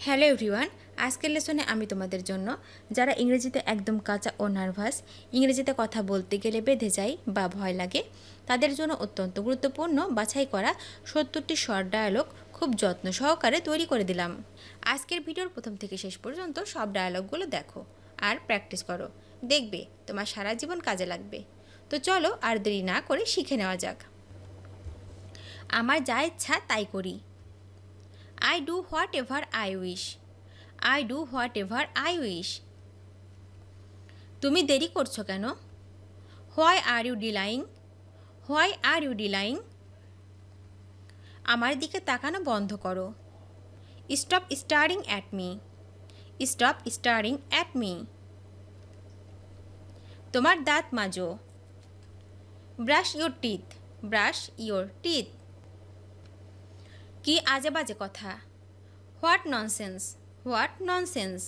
Hello everyone, আজকের লেসনে আমি তোমাদের জন্য যারা ইংরেজিতে একদম কাঁচা ও নার্ভাস, ইংরেজিতে কথা বলতে গেলে বেঁধে যায় বা ভয় লাগে, তাদের জন্য অত্যন্ত গুরুত্বপূর্ণ বাছাই করা 70টি শর্ট ডায়ালগ খুব যত্ন সহকারে তৈরি করে দিলাম। আজকের ভিডিওর প্রথম থেকে শেষ পর্যন্ত সব ডায়ালগগুলো দেখো আর প্র্যাকটিস করো, দেখবে তোমার সারা জীবন কাজে লাগবে। তো চলো আর দেরি না করে শিখে নেওয়া যাক। আমার যা ইচ্ছা তাই করি। I do whatever I wish. I do whatever I wish. তুমি দেরি করছো কেন? Why are you delaying? Why are you delaying? আমার দিকে তাকানো বন্ধ করো। Stop staring at me. Stop staring at me. তোমার দাঁত মাজো। Brush your teeth. Brush your teeth. কি আজে বাজে কথা। What nonsense, what nonsense.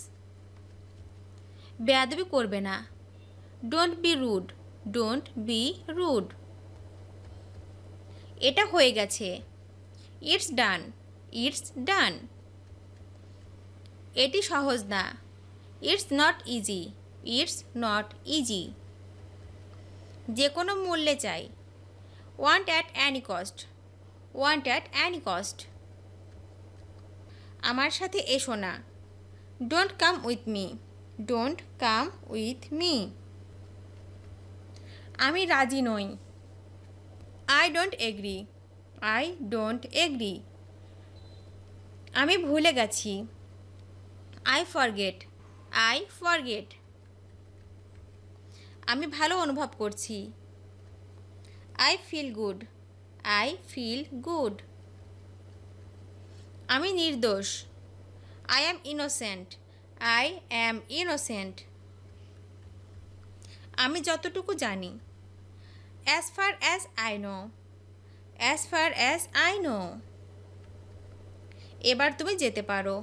বেয়াদবি করবে না। Don't be rude, don't be rude. এটা হয়ে গেছে। It's done, it's done. এটি সহজ না। It's not easy, it's not easy. যে কোনো মূল্যে চাই। Want at any cost, want at any cost. আমার সাথে এসো না। Don't come with me, don't come with me. আমি রাজি নই। I don't agree, I don't agree. আমি ভুলে গেছি। I forget, I forget. আমি ভালো অনুভব করছি। I feel good, I feel good. আমি নির্দোষ। I am innocent, I am innocent. আমি যতটুকু জানি। As far as I know, as far as I know. এবার তুমি যেতে পারো।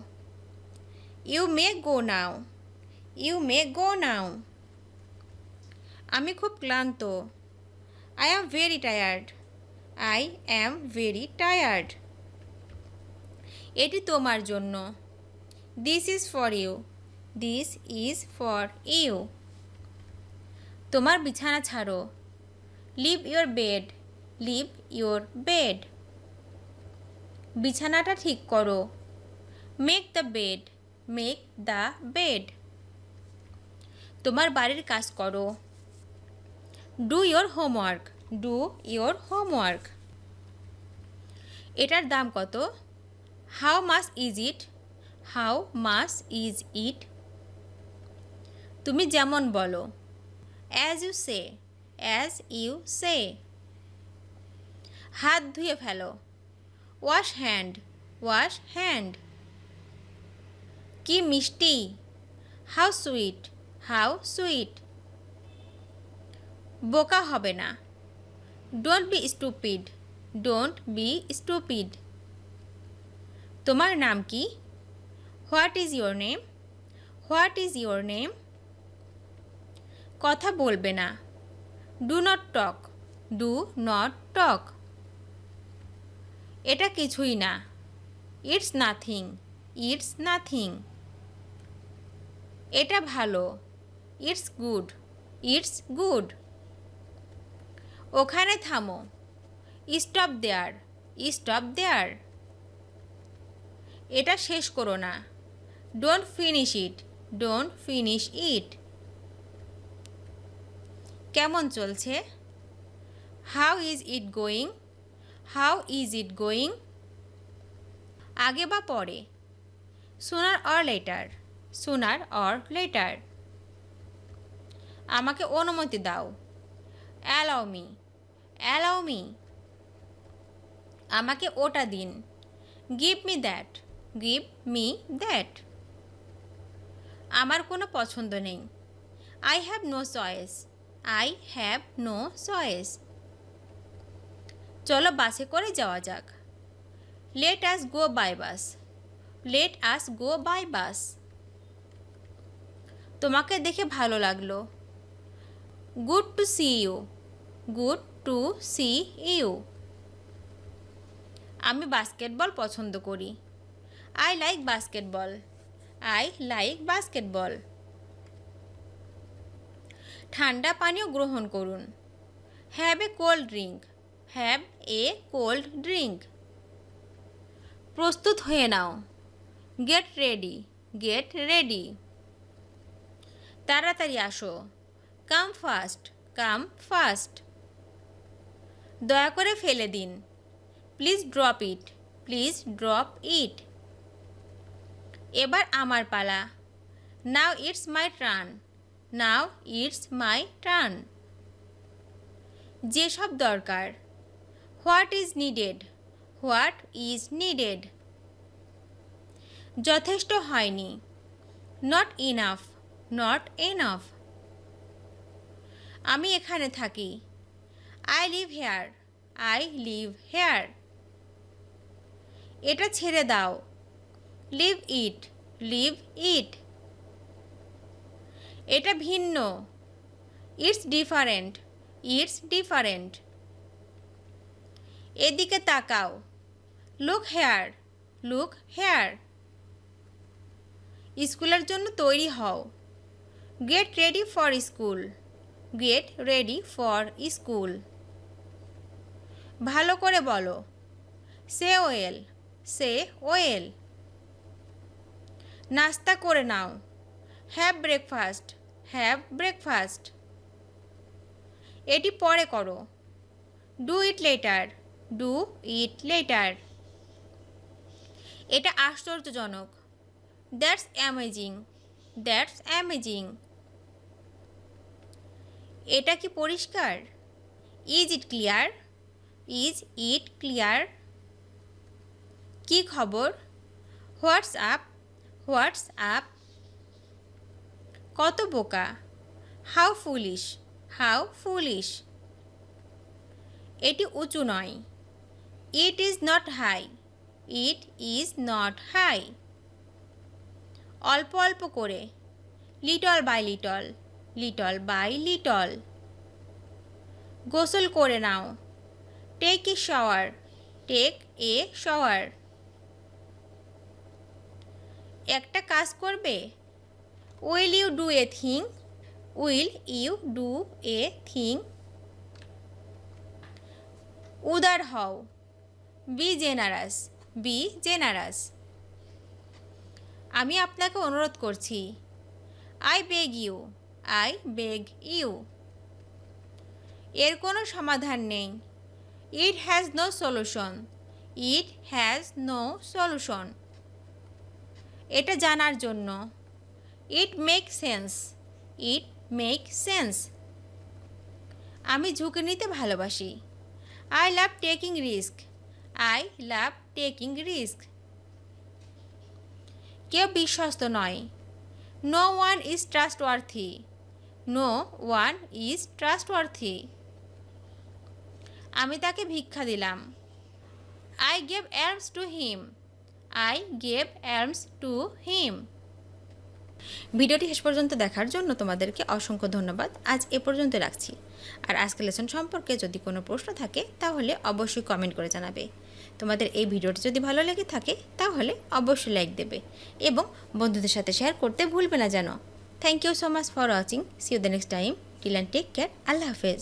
You may go now, you may go now. আমি খুব ক্লান্ত। I am very tired, I am very tired. এটি তোমার জন্য। This is for you, this is for you. তোমার বিছানা ছাড়ো। Leave your bed, leave your bed. বিছানাটা ঠিক করো। Make the bed, make the bed. তোমার বাড়ির কাজ করো। Do your homework, do your homework. এটার দাম কত? How much is it, how much is it. তুমি যেমন বলো। As you say, as you say. হাত ধুয়ে ফেলো। Wash hand, wash hand. কি মিষ্টি। How sweet, how sweet. বোকা হবে না। Don't be stupid, don't be stupid. তোমার নাম কি? What is your name, what is your name. কথা বলবে না। Do not talk, do not টক। এটা কিছুই না। It's nothing, it's nothing. এটা ভালো। It's good, it's good. ওখানে থামো। স্টপ দেয়ার, স্টপ দেয়ার। এটা শেষ করো না। Don't finish it, don't finish it. কেমন চলছে? How is it going, how is it going. আগে বা পরে। সুনার অর লেটার, সুনার অর লেটার। আমাকে অনুমতি দাও। Allow me, allow me. আমাকে ওটা দিন। Give me that, give me that. আমার কোনো পছন্দ নেই। I have no choice, I have no choice. চলো বাসে করে যাওয়া যাক। Let us go by bus, let us go by bus. তোমাকে দেখে ভালো লাগলো। Good to see you, good to see you. আমি বাস্কেটবল পছন্দ করি। I like basketball. I like basketball. ঠান্ডা পানীয় গ্রহণ করুন। Have a cold drink. Have a cold drink. প্রস্তুত হয়ে নাও। Get ready. Get ready. তাড়াতাড়ি আসো। Come fast. Come fast. দয়া করে ফেলে দিন। Please drop it. Please drop it. এবার আমার পালা। Now it's my turn. Now it's my turn. যেসব দরকার। What is needed? What is needed? যথেষ্ট হয়নি। Not enough. Not enough. আমি এখানে থাকি। I live here. I live here. এটা ছেড়ে দাও। Leave it. Leave it. এটা ভিন্ন। It's different. It's different. এদিকে তাকাও। Look here. Look here. স্কুলের জন্য তৈরি হও। Get ready for school. Get ready for school. ভালো করে বলো। Say well. Say well. নাস্তা করে নাও। Have breakfast. Have breakfast. এটি পরে করো। Do it later. Do it later. এটা আশ্চর্যজনক। That's amazing. That's amazing. এটা কি পরিষ্কার? Is it clear? Is it clear? কি খবর? What's up? What's up? কত বোকা? How foolish? How foolish? এটি উঁচু নয়। It is not high. It is not high. অল্প অল্প করে। Little by little. Little by little. গোসল করে নাও। Take a shower. Take a shower. একটা কাজ করবে। Will you do a thing? Will you do a thing? উদার হও। Be generous. Be generous. আমি আপনাকে অনুরোধ করছি। I beg you. I beg you. এর কোনো সমাধান নেই। It has no solution. It has no solution. এটা জানার জন্য। It makes sense. It makes sense. আমি ঝুঁকি নিতে ভালোবাসি। I love taking risk. I love taking risk. কেউ বিশ্বস্ত নয়। No one is trustworthy. No one is trustworthy. আমি তাকে ভিক্ষা দিলাম। I gave alms to him. I gave alms to him. ভিডিওটি শেষ পর্যন্ত দেখার জন্য তোমাদেরকে অসংখ্য ধন্যবাদ। আজ এ পর্যন্ত রাখছি। আর আজকের লেসন সম্পর্কে যদি কোনো প্রশ্ন থাকে তাহলে অবশ্যই কমেন্ট করে জানাবে। তোমাদের এই ভিডিওটি যদি ভালো লেগে থাকে তাহলে অবশ্যই লাইক দেবে এবং বন্ধুদের সাথে শেয়ার করতে ভুলবে না যেন। Thank you so much for watching. See you the next time. Till and take care. আল্লাহ হাফেজ।